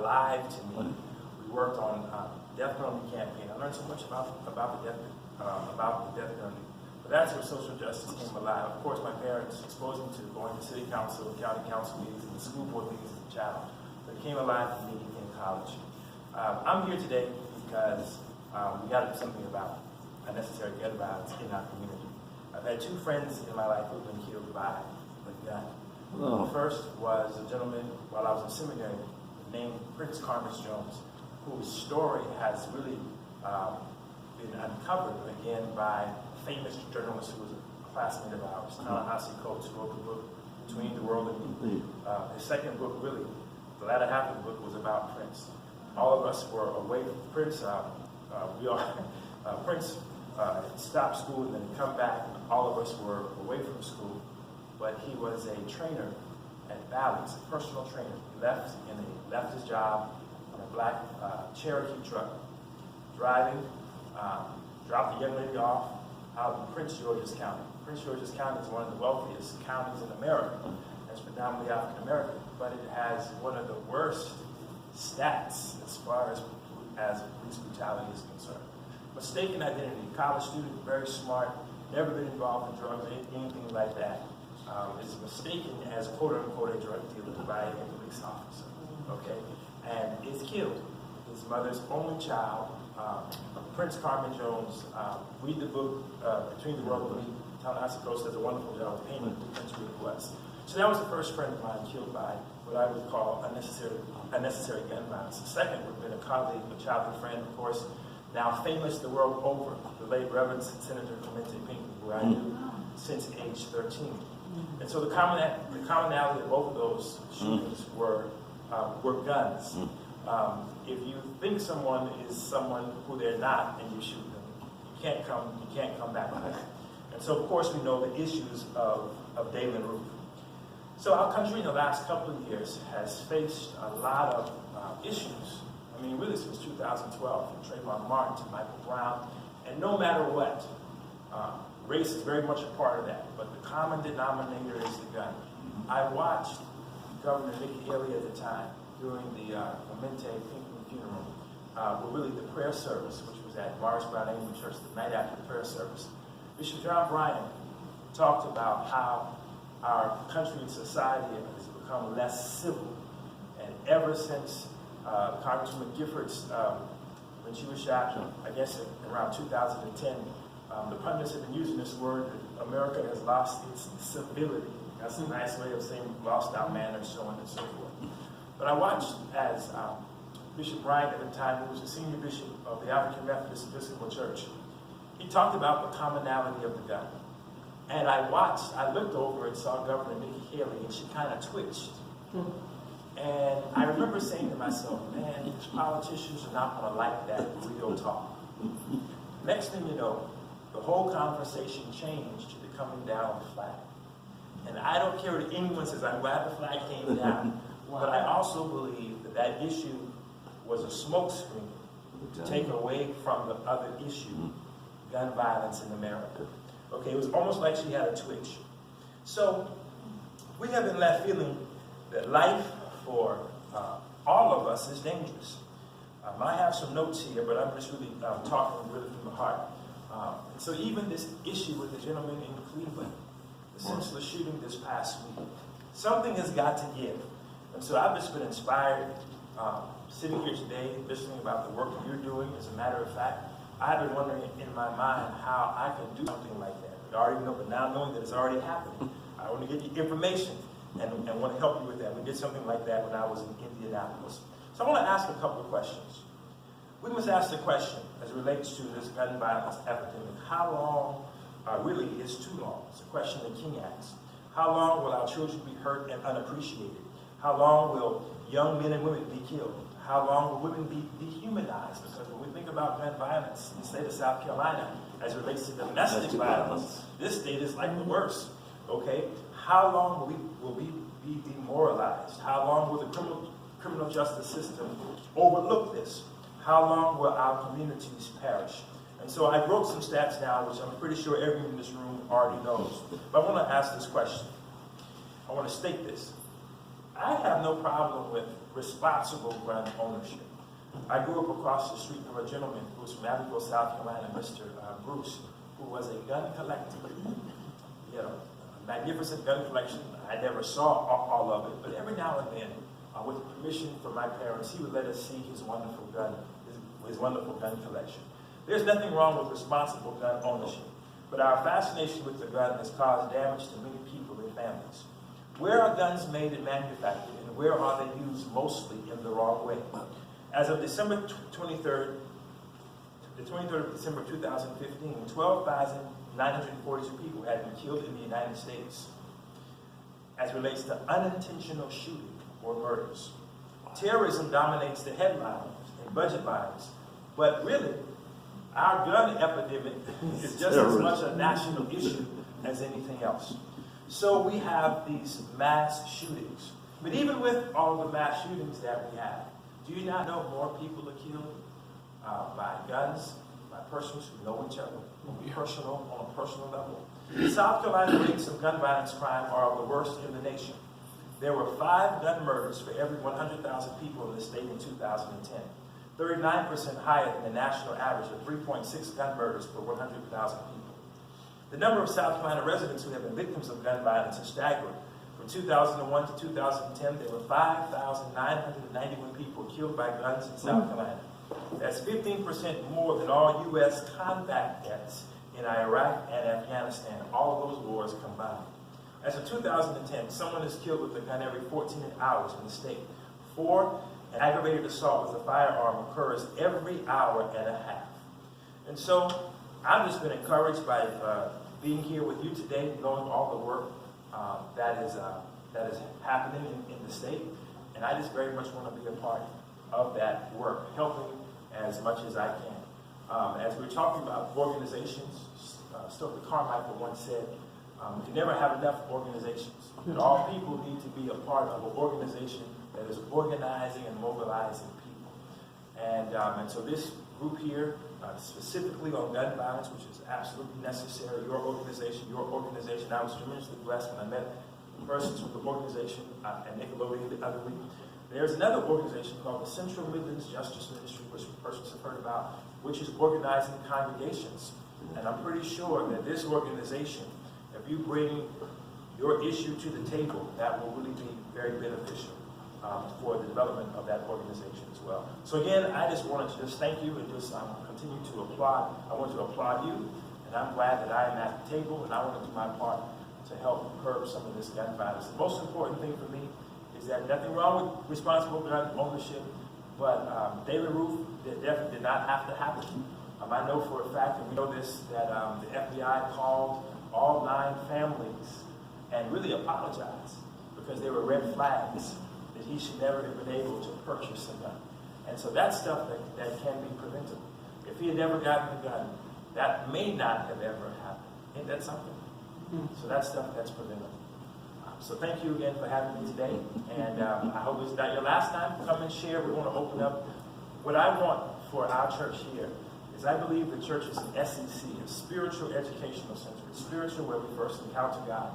alive to me. We worked on death penalty campaign. I learned so much about the death penalty. But that's where social justice came alive. Of course, my parents exposed me to going to city council, county council meetings, and the school board meetings as a child. But it came alive for me in college. I'm here today because we got to do something about unnecessary gun violence in our community. I've had two friends in my life who've been killed by a gun. The first was a gentleman while I was in seminary named Prince Jones, whose story has really been uncovered again by a famous journalist who was a classmate of ours, Ta-Nehisi Coates, who wrote the book Between the World and Me. His second book, really, the latter half of the book was about Prince. All of us were away from Prince. Prince stopped school and then come back. All of us were away from school, but he was a trainer at Bally's, a personal trainer. He left his job in a black Cherokee truck, driving, dropped the young lady off out in Prince George's County. Prince George's County is one of the wealthiest counties in America. It's predominantly African American, but it has one of the worst stats as far as police brutality is concerned. Mistaken identity, college student, very smart, never been involved in drugs or anything like that. Is mistaken as quote-unquote a drug dealer by a police officer, okay? And is killed. His mother's only child, Prince Jones. Read the book, Between the World and Me. Ta-Nehisi Coates does a wonderful job of painting who Prince really was. So that was the first friend of mine killed by what I would call unnecessary gun violence. The second would have been a colleague, a childhood friend, of course, now famous the world over, the late Reverend Senator Clemente Pinckney, who I knew since age 13. And so the commonality of both of those shootings were guns. If you think someone is someone who they're not and you shoot them, you can't come back from that. And so of course we know the issues of Dalen Roof. So our country in the last couple of years has faced a lot of issues. I mean, really since 2012, from Trayvon Martin to Michael Brown, and no matter what, race is very much a part of that, but the common denominator is the gun. I watched Governor Nikki Haley at the time during the Clemente Pinckney funeral, really the prayer service, which was at Morris Brown AME Church the night after the prayer service. Bishop John Bryan talked about how our country and society has become less civil, and ever since Congresswoman Giffords, when she was shot, I guess around 2010, the pundits have been using this word that America has lost its civility. That's a nice way of saying lost our manners, so on and so forth. But I watched as Bishop Bryant at the time, who was the senior bishop of the African Methodist Episcopal Church, he talked about the commonality of the gun. And I looked over and saw Governor Nikki Haley, and she kind of twitched. And I remember saying to myself, man, these politicians are not going to like that real talk. Next thing you know, the whole conversation changed to the coming down of the flag. And I don't care what anyone says, I'm glad the flag came down. But I also believe that that issue was a smokescreen to take away from the other issue, gun violence in America. Okay, it was almost like she had a twitch. So we have been left feeling that life for all of us is dangerous. I have some notes here, but I'm just really talking really from the heart. And so even this issue with the gentleman in Cleveland, the senseless shooting this past week, something has got to give. And so I've just been inspired sitting here today, listening about the work that you're doing. As a matter of fact, I've been wondering in my mind how I can do something like that. I already know, but now knowing that it's already happening, I want to get you information and want to help you with that. We did something like that when I was in Indianapolis. So I want to ask a couple of questions. We must ask the question as it relates to this gun violence epidemic. How long really is too long? It's a question that King asks. How long will our children be hurt and unappreciated? How long will young men and women be killed? How long will women be dehumanized? Because when we think about gun violence in the state of South Carolina, as it relates to domestic violence, this state is like the worst. Okay? How long will we be demoralized? How long will the criminal justice system overlook this? How long will our communities perish? And so I wrote some stats down, which I'm pretty sure everyone in this room already knows. But I want to ask this question. I want to state this. I have no problem with responsible gun ownership. I grew up across the street from a gentleman who was from Abbeville, South Carolina, Mr. Bruce, who was a gun collector. You know, a magnificent gun collection. I never saw all of it, but every now and then, with permission from my parents, he would let us see his wonderful gun collection. There's nothing wrong with responsible gun ownership, but our fascination with the gun has caused damage to many people and families. Where are guns made and manufactured, and where are they used mostly in the wrong way? As of December 23rd, the 23rd of December 2015, 12,942 people had been killed in the United States as relates to unintentional shooting or murders. Terrorism dominates the headlines and budget lines, but really, our gun epidemic is just as much a national issue as anything else. So we have these mass shootings. But even with all the mass shootings that we have, do you not know more people are killed by guns, by persons who know each other, on a personal level? The South Carolina rates of gun violence crime are of the worst in the nation. There were 5 gun murders for every 100,000 people in the state in 2010, 39% higher than the national average of 3.6 gun murders per 100,000 people. The number of South Carolina residents who have been victims of gun violence is staggering. From 2001 to 2010, there were 5,991 people killed by guns in South Carolina. That's 15% more than all U.S. combat deaths in Iraq and Afghanistan, all of those wars combined. As of 2010, someone is killed with a gun every 14 hours in the state. 4, an aggravated assault with a firearm occurs every hour and a half. And so, I've just been encouraged by being here with you today, knowing all the work that is happening in the state, and I just very much want to be a part of that work, helping as much as I can. As we're talking about organizations, Stokely Carmichael once said, we can never have enough organizations. But all people need to be a part of an organization that is organizing and mobilizing people. And so this group here, specifically on gun violence, which is absolutely necessary, your organization, I was tremendously blessed when I met persons from the organization at Nickelodeon the other week. There's another organization called the Central Midlands Justice Ministry, which persons have heard about, which is organizing congregations. And I'm pretty sure that this organization, if you bring your issue to the table, that will really be very beneficial for the development of that organization as well. So again, I just wanted to just thank you and just continue to applaud. I want to applaud you, and I'm glad that I am at the table, and I want to do my part to help curb some of this gun violence. The most important thing for me is that nothing wrong with responsible gun ownership, but David Ruth definitely did not have to happen. I know for a fact, and we know this, that the FBI called all 9 families and really apologized because there were red flags that he should never have been able to purchase a gun. And so that's stuff that can be preventable. If he had never gotten the gun, that may not have ever happened. Ain't that something? So that's stuff that's preventable. So thank you again for having me today. And I hope it's not your last time. Come and share. We want to open up. What I want for our church here is I believe the church is an SEC, a spiritual educational center. It's spiritual where we first encounter God.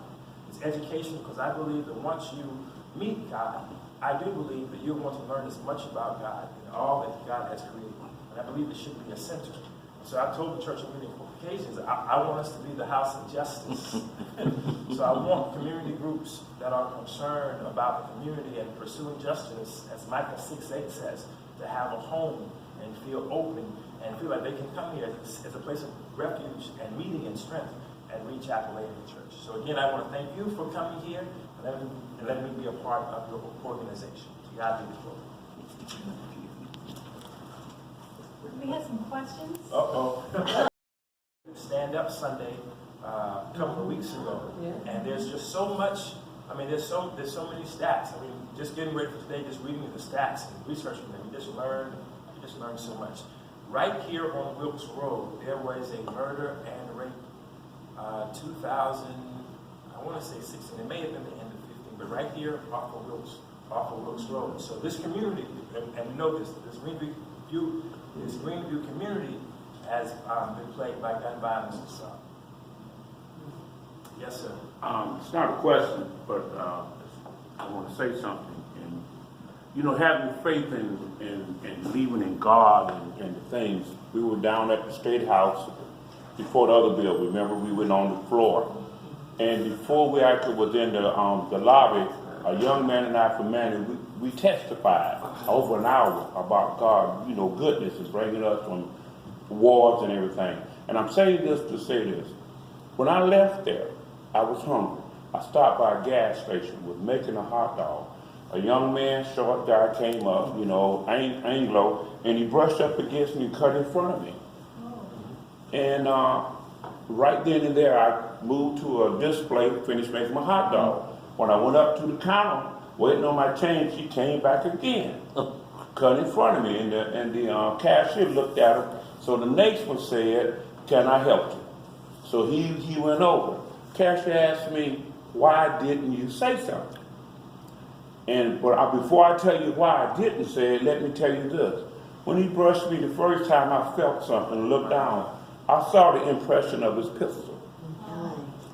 It's educational because I believe that once you meet God, I do believe that you'll want to learn as much about God and all that God has created. And I believe it should be a center. So I've told the church on many occasions, I want us to be the house of justice. So I want community groups that are concerned about the community and pursuing justice, as Micah 6:8 says, to have a home and feel open and feel like they can come here as a place of refuge and meeting and strength at Reid Chapel AME Church. So again, I want to thank you for coming here and letting me be a part of your organization. To God be the glory. We have some questions. Stand Up Sunday a couple of weeks ago, and there's just so much. I mean, there's so many stats. I mean, just getting ready for today, just reading the stats and researching them, you just learn so much. Right here on Wilkes Road, there was a murder and rape. 2000, I want to say 16. It may have been the end of 15, but right here off of Wilkes Road. So this community, and we know this Greenview community has been plagued by gun violence. So, yes, sir. It's not a question, but I want to say something. you know, having faith and believing in God and the things. We were down at the State House before the other bill. Remember, we went on the floor. And before we actually was in the lobby, a young man and I from Manny, we testified over an hour about God, you know, goodness and bringing us from wars and everything. And I'm saying this to say this. When I left there, I was hungry. I stopped by a gas station, was making a hot dog. A young man, short guy, came up, you know, Anglo, and he brushed up against me and cut in front of me. And right then and there, I moved to a display, finished making my hot dog. When I went up to the counter, waiting on my change, he came back again, cut in front of me, and the cashier looked at him. So the next one said, "Can I help you?" So he went over. Cashier asked me, "Why didn't you say something?" But before I tell you why I didn't say it, let me tell you this. When he brushed me the first time, I felt something and looked down. I saw the impression of his pistol.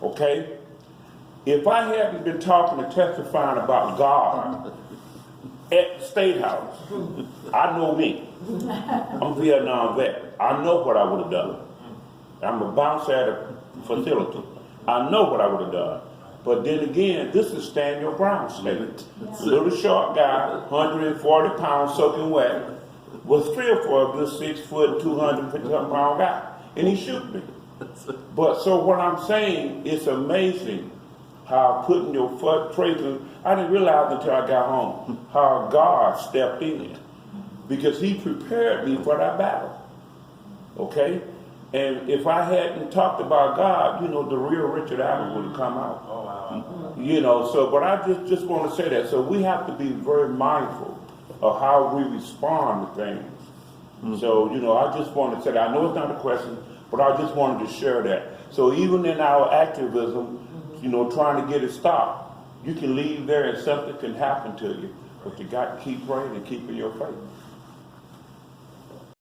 Okay? If I hadn't been talking and testifying about God at the State House, I know me. I'm a Vietnam vet. I know what I would have done. I'm a bouncer at a facility. I know what I would have done. But then again, this is Daniel Brown's statement. Little short guy, 140 pounds soaking wet, was 3 or 4 of this 6 foot, 250 pound guy. And he shoot me. But so what I'm saying, it's amazing how putting your faith in, I didn't realize until I got home, how God stepped in. Because he prepared me for that battle. Okay? And if I hadn't talked about God, you know, the real Richard Allen would have come out. Oh, wow. You know, so, but I just want to say that. So we have to be very mindful of how we respond to things. So, you know, I just want to say that. I know it's not a question, but I just wanted to share that. So even in our activism, you know, trying to get it stopped, you can leave there and something can happen to you. But you got to keep praying and keeping your faith.